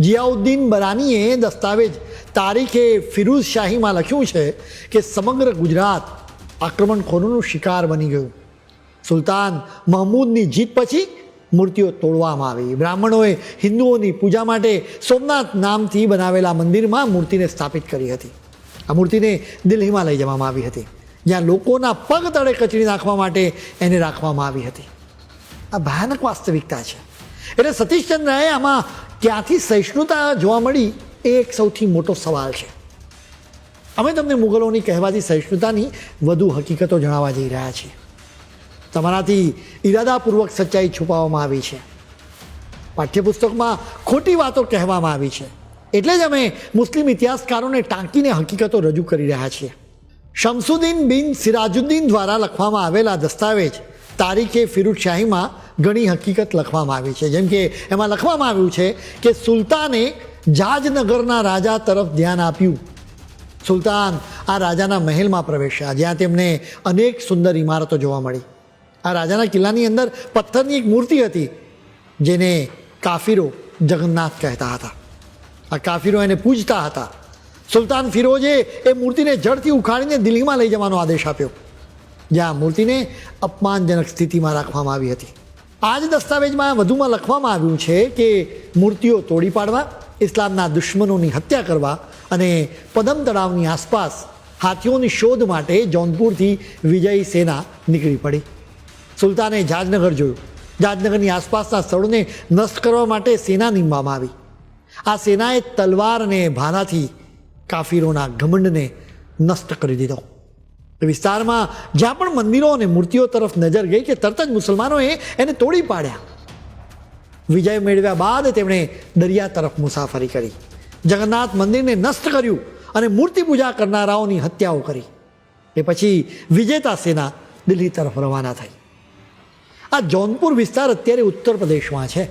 જિયાઉદ્દીન બરાનીએ દસ્તાવેજ તારીખે ફિરુઝ શાહીમાં લખ્યું છે કે સમગ્ર ગુજરાત આક્રમણખોરોનું શિકાર બની ગયું. સુલતાન મહમૂદની જીત પછી મૂર્તિઓ તોડવામાં આવી. બ્રાહ્મણોએ હિન્દુઓની પૂજા માટે સોમનાથ નામથી બનાવેલા મંદિરમાં મૂર્તિને સ્થાપિત કરી હતી. આ મૂર્તિને દિલ્હીમાં લઈ જવામાં આવી હતી, જ્યાં લોકોના પગ તળે કચડી નાખવા માટે એને રાખવામાં આવી હતી. આ ભયાનક વાસ્તવિકતા છે. એટલે સતીશચંદ્રએ આમાં ક્યાંથી સહિષ્ણુતા જોવા મળી એ એક સૌથી મોટો સવાલ છે. અમે તમને મુગલોની કહેવાતી સહિષ્ણુતાની વધુ હકીકતો જણાવવા જઈ રહ્યા છીએ. તમારાથી ઈરાદાપૂર્વક સચ્ચાઈ છુપાવવામાં આવી છે. પાઠ્યપુસ્તકમાં ખોટી વાતો કહેવામાં આવી છે. એટલે જ અમે મુસ્લિમ ઇતિહાસકારોને ટાંકીને હકીકતો રજૂ કરી રહ્યા છીએ. શમસુદ્દીન બિન સિરાજુદ્દીન દ્વારા લખવામાં આવેલા દસ્તાવેજ તારીખે ફિરુઝ શાહીમાં ઘણી હકીકત લખવામાં આવી છે. જેમ કે એમાં લખવામાં આવ્યું છે કે સુલતાને જાજનગરના રાજા તરફ ધ્યાન આપ્યું. સુલતાન આ રાજાના મહેલમાં પ્રવેશ્યા, જ્યાં તેમને અનેક સુંદર ઇમારતો જોવા મળી. આ રાજાના કિલ્લાની અંદર પથ્થરની એક મૂર્તિ હતી, જેને કાફીરો જગન્નાથ કહેતા હતા. આ કાફીરો એને પૂજતા હતા. સુલતાન ફિરોજે એ મૂર્તિને જડથી ઉખાડીને દિલ્હીમાં લઈ જવાનો આદેશ આપ્યો, જ્યાં મૂર્તિને અપમાનજનક સ્થિતિમાં રાખવામાં આવી હતી. આ જ દસ્તાવેજમાં વધુમાં લખવામાં આવ્યું છે કે મૂર્તિઓ તોડી પાડવા, ઇસ્લામના દુશ્મનોની હત્યા કરવા અને પદમ તળાવની આસપાસ હાથીઓની શોધ માટે જૌનપુરથી વિજયી સેના નીકળી પડી. સુલતાને જાજનગર જોયું. જાજનગરની આસપાસના સ્થળોને નષ્ટ કરવા માટે સેના નીમવામાં આવી. આ સેનાએ તલવાર અને ભાલાથી કાફીરોના ઘમંડને નષ્ટ કરી દીધો. વિસ્તારમાં જ્યાં પણ મંદિરો અને મૂર્તિઓ તરફ નજર ગઈ કે તરત જ મુસલમાનોએ એને તોડી પાડ્યા. વિજય મેળવ્યા બાદ તેમણે દરિયા તરફ મુસાફરી કરી, જગન્નાથ મંદિરને નષ્ટ કર્યું અને મૂર્તિ પૂજા કરનારાઓની હત્યાઓ કરી. એ પછી વિજેતા સેના દિલ્હી તરફ રવાના થઈ. આ જૌનપુર વિસ્તાર અત્યારે ઉત્તર પ્રદેશમાં છે.